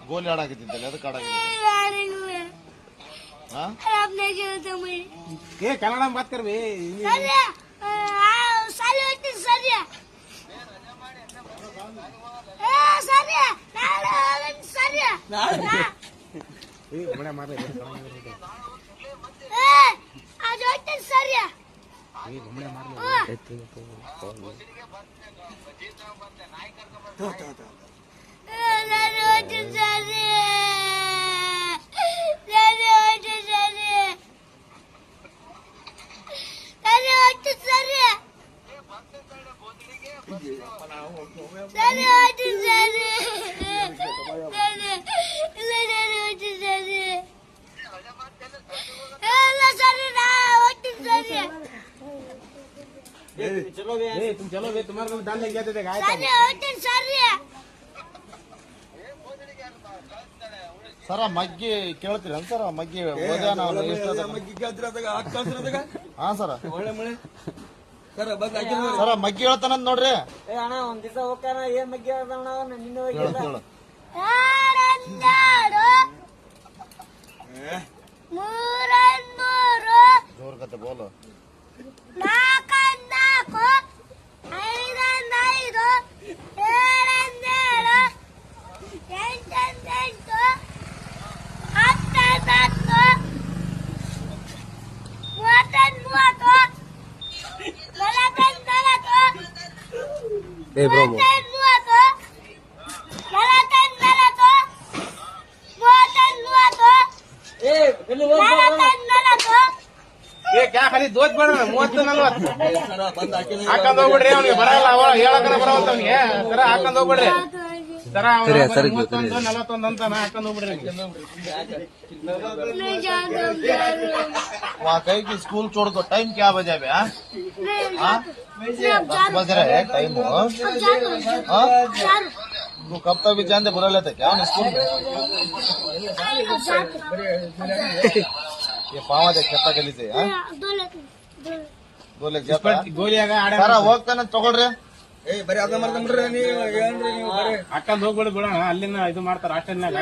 ಗೋಲಿ ಆಡಾಕಿದ್ದಿಲ್ಲ ಅದಕ್ಕೆ कन्नड़ में बात कर बे तुम चलो बे तुम्हारे को डालने क्या देगा ಸರ ಮಗ್ಗಿ ಕೇಳ್ತೀರ ಸರ ಮಗ್ಗಿ ಹಾ ಸರ ಸರ ಮಗ್ಗಿ ಹೇಳ್ತಾನ ನೋಡ್ರಿ ಅಣ್ಣ ಒಂದ್ ದಿವಸ ಹೋಗ್ತಾನ ಏನ್ ಮಗ್ಗಿ ಹೇಳ್ತಾನ ನಿನ್ನ ಜೋರ್ ಕತೆ ಬೋಲು ए ब्रोमो क्या खाली दोच बड़ 30-40 ಹಾಕಂಡ್ ಹೋಗ್ಬಿಡ್ರಿ ಅವ್ನಿಗೆ ಬರಲ್ಲ ಹೇಳಕನ ಬರವಲ್ತ ಅವ್ನಿಗೆ ಸರ ಹಾಕಂಡ್ ಹೋಗ್ಬಿಡ್ರಿ ಸರ 31-41 ಅಂತ ಹಾಕಂಡ್ ಹೋಗ್ಬಿಡ್ರಿ वहाँ कहीं की स्कूल छोड़ दो टाइम क्या बजा बे 10 बज रहे हैं टाइम तू कब तक भी जानते बुरा लेते क्या स्कूल में ये पावा दे खेता गली से दो लेक जाता ಸರ ಹೋಗ್ತಾನೆ ತಗೊಳ್ರಿ ಬರೀ ಅದ ಮಾಡ್ಕೊಂಡ್ರಿ ನೀವು ಏನ್ರಿ ನೀವು ಹಾಕಂಡ್ ಹೋಗ್ಬಿಡಿ ಬಿಡೋಣ ಅಲ್ಲಿಂದ ಇದು ಮಾಡ್ತಾರ ಹಾಸ್ಟೆಲ್ನಾಗ